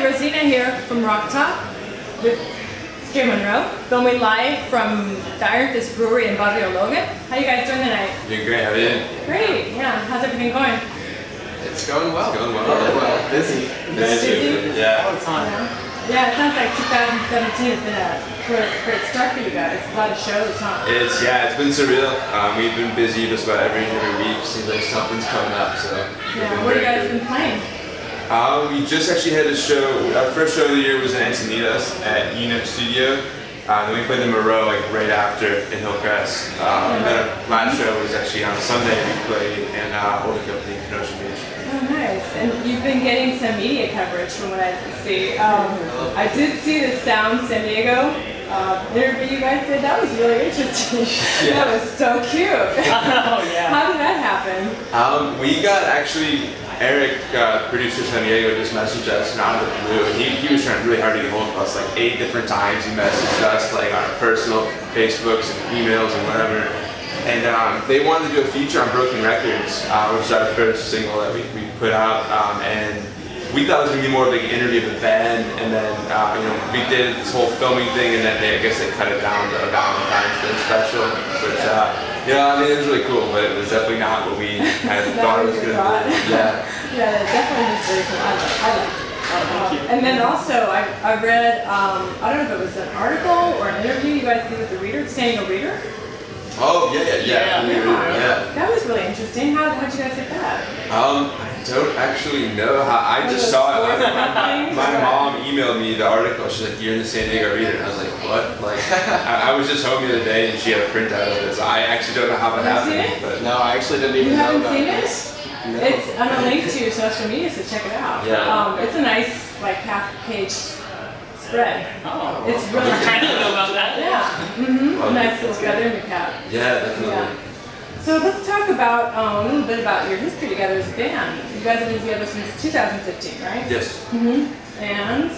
Rosina here from Rock Talk with Jay Monroe, filming live from the Iron Fist Brewery in Barrio Logan. How you guys doing tonight? Doing great, how are you? Great, yeah. How's everything going? It's going well. It's going well. Busy. Busy? Yeah. All the time. Yeah, it sounds like 2017 has been a great start for you guys. A lot of shows, huh? It's been surreal. We've been busy just about every week. Seems like something's coming up. So yeah. What have you guys been playing? We just actually had a show. Our first show of the year was in Encinitas at Unit Studio. Then we played in Moreau like right after in Hillcrest. And then our last show was actually on Sunday. We played in Holding Company in Ocean Beach. Oh, nice. And you've been getting some media coverage from what I see. I did see the Sound San Diego interview you guys did. That was really interesting. Yeah. That was so cute. Oh, yeah. How did that happen? We got actually, Eric, producer San Diego, just messaged us out of the blue. He was trying really hard to get hold of us, like 8 different times. He messaged us like on our personal Facebooks and emails and whatever. And they wanted to do a feature on Broken Records, which is our first single that we put out. And we thought it was going to be more of like an interview of the band. And then we did this whole filming thing, and then I guess they cut it down to a Valentine's Day special. Which, I mean, it was really cool, but it was definitely not what we had thought it was going to be. Yeah. Yeah, it definitely was very cool. I liked it. Thank you. And then also, I read, I don't know if it was an article or an interview you guys did with the Reader, San Diego Reader. Oh, yeah. That was really interesting. How'd you guys get that? I don't actually know how. I just saw it. My mom emailed me the article. She's like, "You're in the San Diego Reader," and I was like, "What?" Like, I was just home the other day, and she had a printout of it. So I actually don't know how that happened. But No, I actually didn't even know about You it. haven't seen it? No. It's on a link to your social media, so check it out. Yeah. It's a nice, like, half-page spread. Oh, It's really I didn't know about that. Yeah. Nice little feather in your cap. Yeah, definitely. Yeah. So let's talk about a little bit about your history together as a band. You guys have been together since 2015, right? Yes. And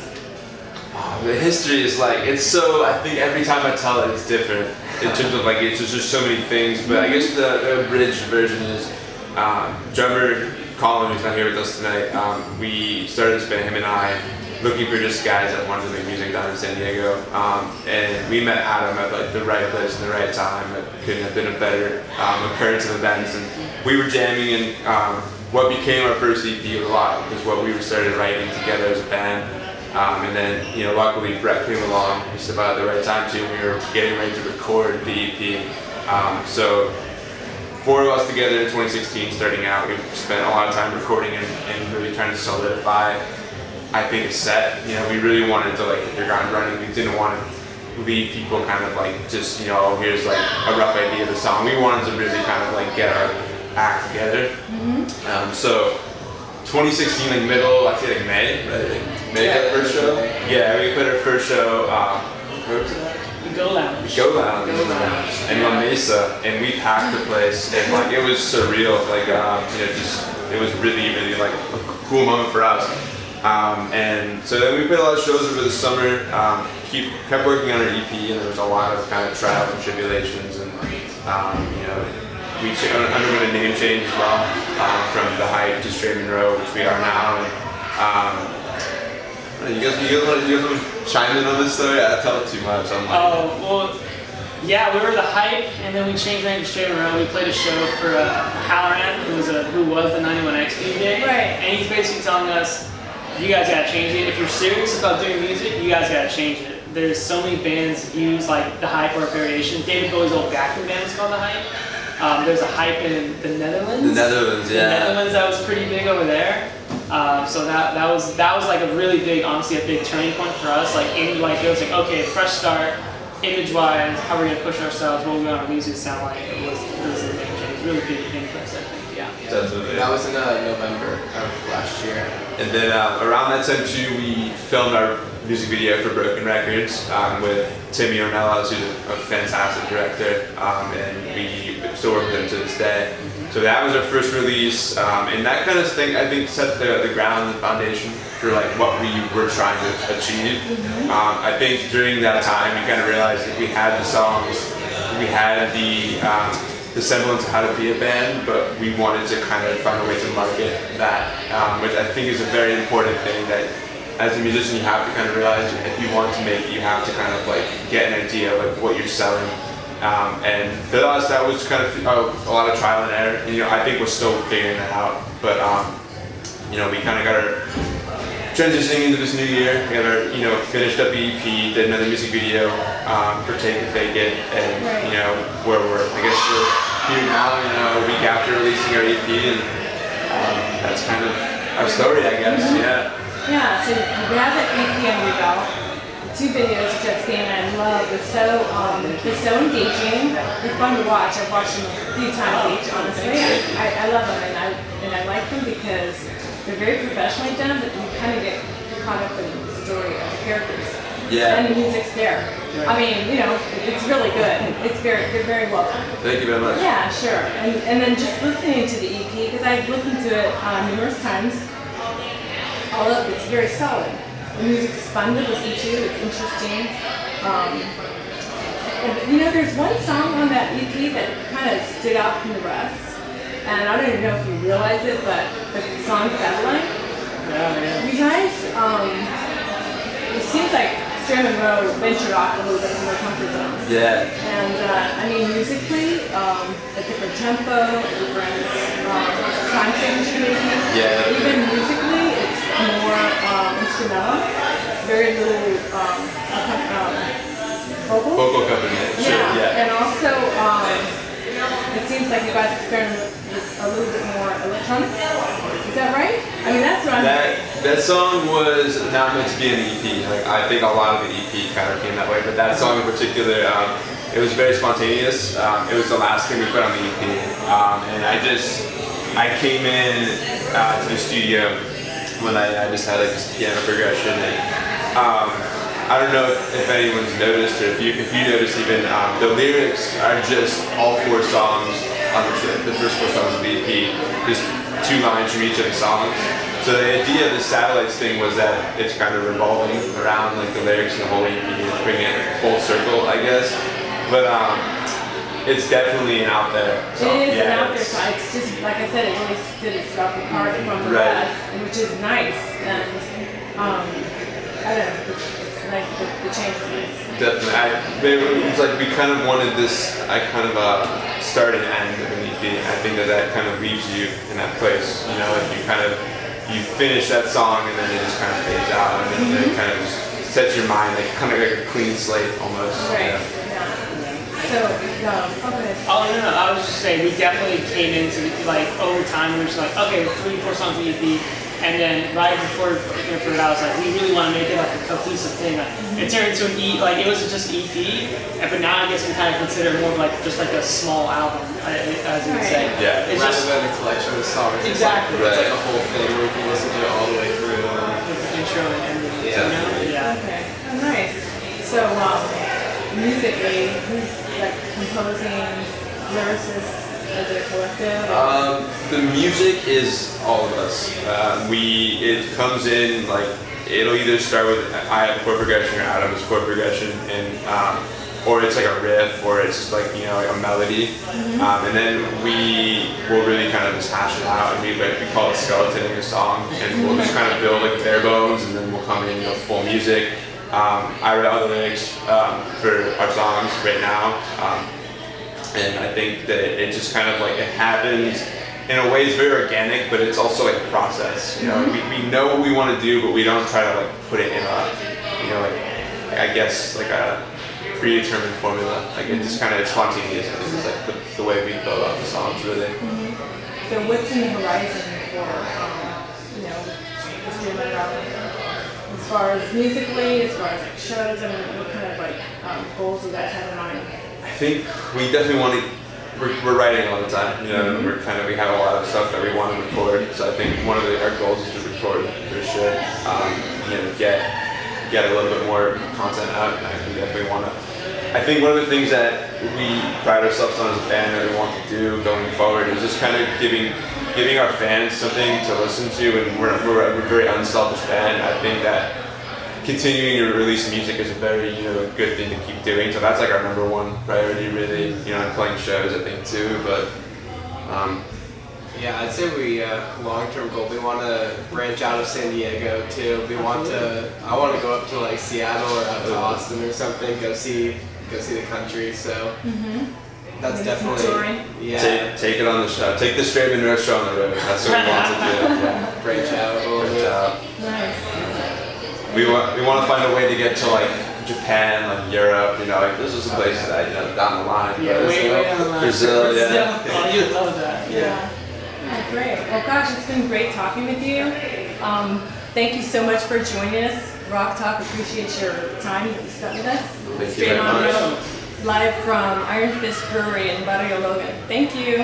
The history is like, it's so, I think every time I tell it, it's different. In terms of like, it's just so many things. But I guess the abridged version is, drummer Colin, who's not here with us tonight, we started this band, him and I, looking for just guys that wanted to make music down in San Diego. And we met Adam at like the right place and the right time. It couldn't have been a better occurrence of events. And we were jamming, and what became our first EP was a lot, was what we started writing together as a band. And then, luckily Brett came along just about at the right time too. We were getting ready to record the EP. So 4 of us together in 2016, starting out, we spent a lot of time recording and really trying to solidify, I think, a set. We really wanted to like hit the ground running. We didn't want to leave people kind of like just, here's like a rough idea of the song. We wanted to really kind of like get our act together. So 2016, like middle, I feel like May, right? May, that first show? Yeah, we put our first show, where was it? Go Lounge. Go Lounge in La Mesa, and we packed the place, and like it was surreal. Like it was really like a cool moment for us. And so then we played a lot of shows over the summer. Kept working on our EP, and there was a lot of kind of trials and tribulations, and we underwent a name change as well, from The Hype to Straight Monroe, which we are now. And, you guys want to chime in on this story? I tell it too much. Oh, well, yeah, we were The Hype, and then we changed name to Straight Monroe. We played a show for Halloran, who was the 91X DJ. Right. And he's basically telling us, you guys gotta change it. If you're serious about doing music, you guys gotta change it. There's so many bands use like The Hype or a variation. David Bowie's old backing band is called The Hype. There's a Hype in the Netherlands. The Netherlands, yeah. The Netherlands, that was pretty big over there. So that was like a really big, honestly, a big turning point for us. Like it was like, okay, fresh start, image-wise, how we're gonna push ourselves, what we want our music to sound like. It was a big change, really big thing for us, I think. Yeah. That was in November of last year. And then around that time too, we filmed our music video for Broken Records with Timmy Ornelas, who's a fantastic director, and we still work with him to this day. So that was our first release, and that kind of thing I think set the ground and the foundation for like what we were trying to achieve. I think during that time we kind of realized that we had the songs, we had the semblance of how to be a band, but we wanted to kind of find a way to market that, which I think is a very important thing that as a musician, you have to kind of realize if you want to make it, you have to kind of like get an idea of like what you're selling. And for us, that was kind of a lot of trial and error. And, I think we're still figuring that out. But we kind of got our transitioning into this new year. We got our finished up EP, did another music video for Take It Fake It, and where we're here now, a week after releasing our EP, and that's kind of our story, I guess. Yeah, so we have an EP under your belt. The 2 videos which I've seen and I love. They're so engaging. They're fun to watch. I've watched them a few times each, honestly. I love them, and I like them because they're very professionally done, but you kind of get caught up in the story of the characters. Yeah. And the music's there. I mean, it's really good. They're very well done. Thank you very much. Yeah, sure. And then just listening to the EP, because I've listened to it numerous times. All of it's very solid. The music's fun to listen to. It's interesting. There's one song on that EP that kind of stood out from the rest. And I don't even know if you realize it, but the song Satellite. Yeah. You guys, it seems like Stray Monroe ventured off a little bit from their comfort zone. Yeah. And musically, a different tempo, a different time signature maybe. Yeah. Even musically, it's more instrumental. Very little vocals. Vocal accompaniment. Sure. Yeah. And also, it seems like you guys experimented with a little bit more electronics. Is that right? I mean, that's what I'm. That song was not meant to be an EP. Like, I think a lot of the EP kind of came that way, but that song in particular, it was very spontaneous. It was the last thing we put on the EP, and I came in to the studio when I just had like this piano progression, and I don't know if anyone's noticed, or if you noticed even, the lyrics are just all 4 songs on the first 4 songs of the EP, just 2 lines from each of the songs. So the idea of the Satellites thing was that it's kind of revolving around like the lyrics and the whole EP, it's bringing it full circle, I guess. But it's definitely an out there song. It is an out there song. It's just, like I said, it really stood itself apart from the rest, which is nice. And I don't know, it's nice, the changes. Definitely. It was like we kind of wanted this, start and end of an EP. I think that kind of leaves you in that place, like you finish that song and then it just kind of fades out, and then it kind of just sets your mind kind of like a clean slate almost. Right. So, okay. Oh, no, I was just saying, we definitely came into, over time, we were just like, okay, 3, 4 songs of EP, and then right before we put it out, I was like, we really want to make it like a cohesive thing. It turned into an EP, it was just EP, but now I guess we kind of consider it more of just like a small album, as you would say. Yeah. It's rather just than a collection of songs. Exactly. It's like a whole thing where you can listen to it all the way through. with the intro and ending. Yeah. Okay. Oh, nice. So, musically, who's composing, lyricists as a collective? The music is all of us. It comes in it'll either start with I have a chord progression or Adam's chord progression, and or it's like a riff, or it's just like a melody, and then we will really kind of just hash it out, and we call it skeletoning a song, and we'll just kind of build bare bones, and then we'll come in full music. I write all the lyrics for our songs right now, and I think that it just kind of it happens in a way. It's very organic, but it's also like a process. We know what we want to do, but we don't try to put it in a I guess a predetermined formula. It just kind of it's spontaneous. This is the way we build up the songs, really. So what's in the horizon for Stray Monroe? As far as musically, as far as shows, what kind of goals do you guys have in mind? I think we definitely want to. We're writing all the time. We have a lot of stuff that we want to record. So I think one of our goals is to record for sure. Get a little bit more content out. And we definitely want to. I think one of the things that we pride ourselves on as a band that we want to do going forward is just kind of giving our fans something to listen to, and we're a very unselfish band. I think that continuing to release music is a very good thing to keep doing. So that's our number one priority, really. And playing shows, I think too. But Yeah, I'd say we long-term goal. We want to branch out of San Diego too. I want to go up to like Seattle or out to Austin or something. Go see the country. So that's Maybe some definitely touring. Take it on the show. Take the Strayman North Show on the road. That's what we want to do. Yeah. branch out a little Branch bit. out. Nice. We want to find a way to get to like Japan, like Europe. You know, like this is a place that down the line. Yeah, but way down the line. Brazil, yeah. Oh, you'd love that. Yeah. Oh, great. Well, gosh, it's been great talking with you. Thank you so much for joining us. Rock Talk appreciates your time that you spent with us. Thank you Straight very on much. road, live from Iron Fist Brewery in Barrio Logan. Thank you.